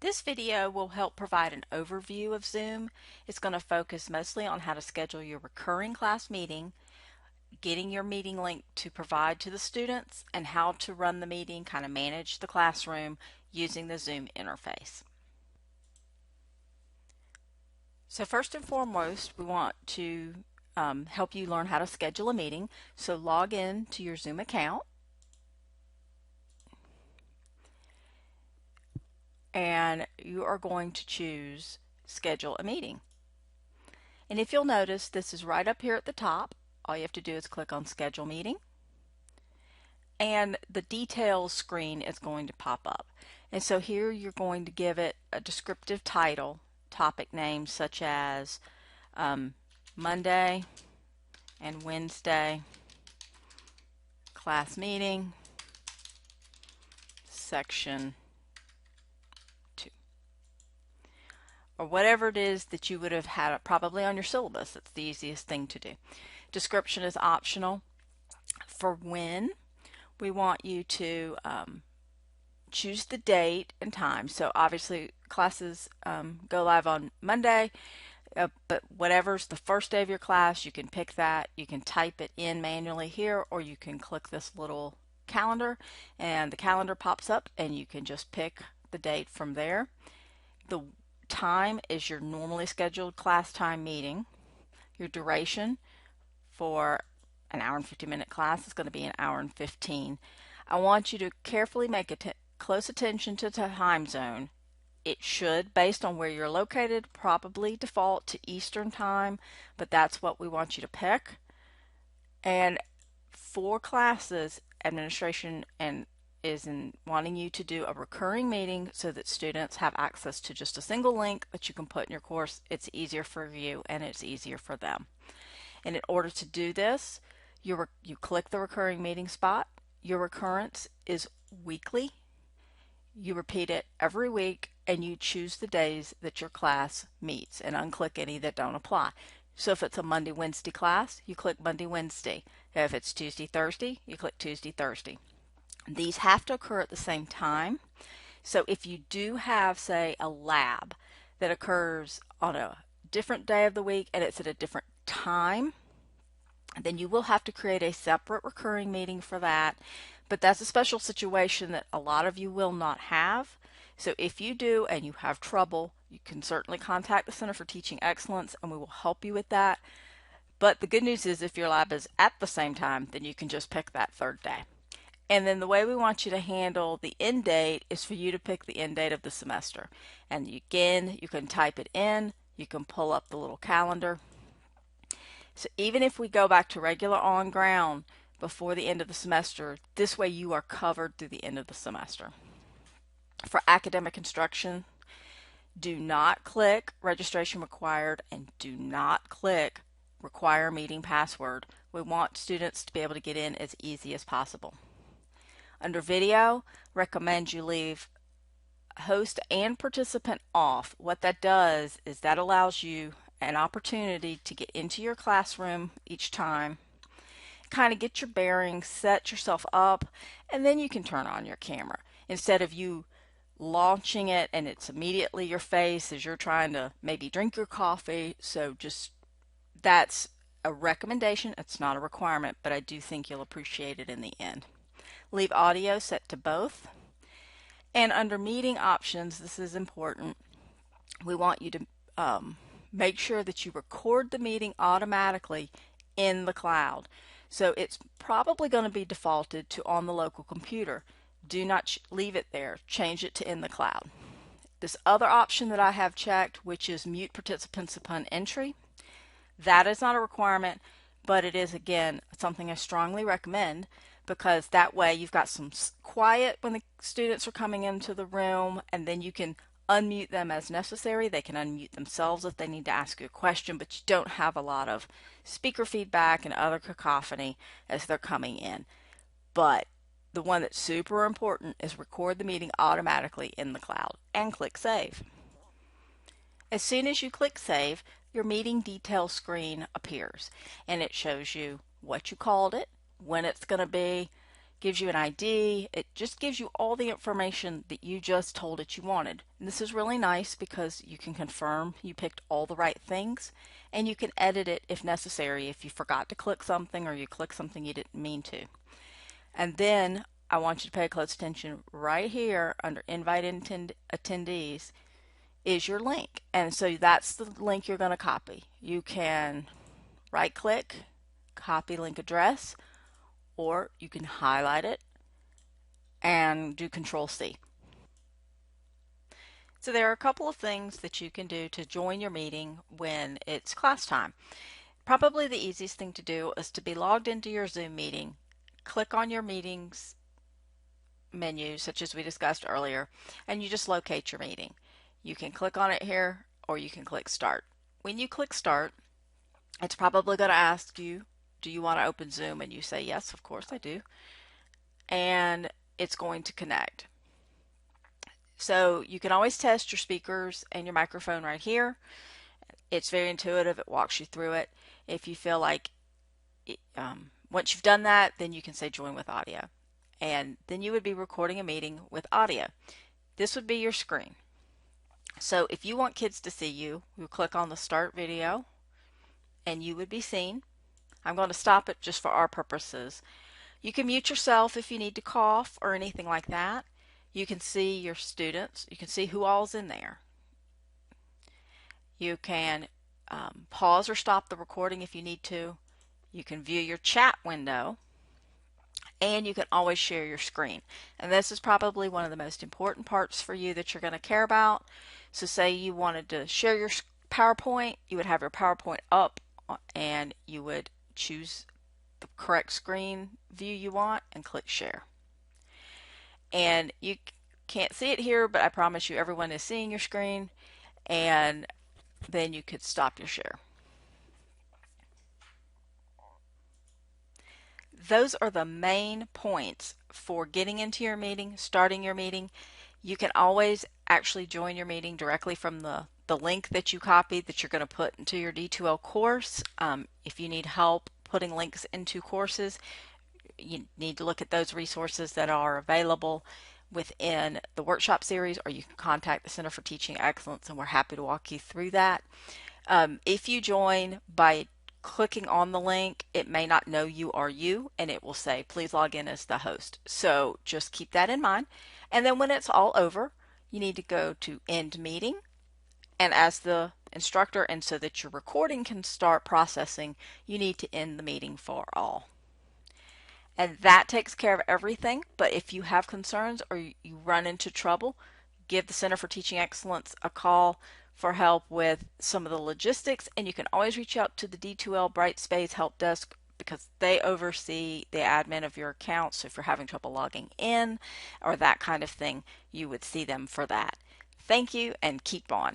This video will help provide an overview of Zoom. It's going to focus mostly on how to schedule your recurring class meeting, getting your meeting link to provide to the students, and how to run the meeting, kind of manage the classroom using the Zoom interface. So first and foremost, we want to help you learn how to schedule a meeting. So log in to your Zoom account. And you are going to choose schedule a meeting. And if you'll notice, this is right up here at the top. All you have to do is click on schedule meeting, and the details screen is going to pop up. And so here you're going to give it a descriptive title, topic name such as Monday and Wednesday class meeting, section 2. Or whatever it is that you would have had probably on your syllabus. It's the easiest thing to do. Description is optional. For when, we want you to choose the date and time. So obviously classes go live on Monday, but whatever's the first day of your class, you can pick that. You can type it in manually here, or you can click this little calendar and the calendar pops up and you can just pick the date from there. The time is your normally scheduled class time meeting. Your duration for an hour and 50-minute class is going to be an hour and 15. I want you to carefully make close attention to the time zone. It should, based on where you're located, probably default to Eastern time, but that's what we want you to pick. And for classes, administration is wanting you to do a recurring meeting so that students have access to just a single link that you can put in your course. It's easier for you and it's easier for them. And in order to do this, you click the recurring meeting spot. Your recurrence is weekly. You repeat it every week and you choose the days that your class meets and unclick any that don't apply. So if it's a Monday, Wednesday class, you click Monday, Wednesday. If it's Tuesday, Thursday, you click Tuesday, Thursday. These have to occur at the same time. So if you do have, say, a lab that occurs on a different day of the week and it's at a different time, then you will have to create a separate recurring meeting for that. But that's a special situation that a lot of you will not have. So if you do and you have trouble, you can certainly contact the Center for Teaching Excellence and we will help you with that. But the good news is if your lab is at the same time, then you can just pick that third day. And then the way we want you to handle the end date is for you to pick the end date of the semester. And again, you can type it in, you can pull up the little calendar. So even if we go back to regular on ground before the end of the semester, this way you are covered through the end of the semester. For academic instruction, do not click registration required and do not click require meeting password. We want students to be able to get in as easy as possible. Under video, recommend you leave host and participant off. What that does is that allows you an opportunity to get into your classroom each time, kind of get your bearings, set yourself up, and then you can turn on your camera instead of you launching it and it's immediately your face as you're trying to maybe drink your coffee. So just, that's a recommendation. It's not a requirement, but I do think you'll appreciate it in the end. Leave audio set to both. And under meeting options, this is important. We want you to make sure that you record the meeting automatically in the cloud. So it's probably going to be defaulted to on the local computer. Do not leave it there. Change it to in the cloud. This other option that I have checked, which is mute participants upon entry, that is not a requirement, but it is, again, something I strongly recommend, because that way you've got some quiet when the students are coming into the room, and then you can unmute them as necessary. They can unmute themselves if they need to ask you a question, but you don't have a lot of speaker feedback and other cacophony as they're coming in. But the one that's super important is record the meeting automatically in the cloud and click save. As soon as you click save, your meeting details screen appears and it shows you what you called it, when it's going to be. gives you an ID. It just gives you all the information that you just told it you wanted. And this is really nice because you can confirm you picked all the right things, and you can edit it if necessary if you forgot to click something or you clicked something you didn't mean to. And then I want you to pay close attention right here under invite attendees is your link. And so that's the link you're going to copy. You can right click, copy link address, or you can highlight it and do Control C. So there are a couple of things that you can do to join your meeting when it's class time. Probably the easiest thing to do is to be logged into your Zoom meeting, click on your meetings menu, such as we discussed earlier, and you just locate your meeting. You can click on it here, or you can click Start. When you click Start, it's probably going to ask you, do you want to open Zoom? And you say, yes, of course I do. And it's going to connect. So you can always test your speakers and your microphone right here. It's very intuitive. It walks you through it. If you feel like once you've done that, then you can say join with audio. And then you would be recording a meeting with audio. This would be your screen. So if you want kids to see you, you click on the start video and you would be seen. I'm going to stop it just for our purposes. You can mute yourself if you need to cough or anything like that. You can see your students. You can see who all's in there. You can pause or stop the recording if you need to. You can view your chat window. And you can always share your screen. And this is probably one of the most important parts for you that you're going to care about. So say you wanted to share your PowerPoint, you would have your PowerPoint up and you would choose the correct screen view you want and click share. And you can't see it here, but I promise you everyone is seeing your screen, and then you could stop your share. Those are the main points for getting into your meeting, starting your meeting. You can always actually join your meeting directly from the link that you copied that you're going to put into your D2L course. If you need help putting links into courses, you need to look at those resources that are available within the workshop series, or you can contact the Center for Teaching Excellence and we're happy to walk you through that. If you join by clicking on the link, it may not know you are you, and it will say please log in as the host. So just keep that in mind. And then when it's all over, you need to go to end meeting, and as the instructor, and so that your recording can start processing, you need to end the meeting for all. And that takes care of everything. But if you have concerns or you run into trouble, give the Center for Teaching Excellence a call for help with some of the logistics, and you can always reach out to the D2L Brightspace Help Desk because they oversee the admin of your account. So if you're having trouble logging in or that kind of thing, you would see them for that. Thank you, and keep on.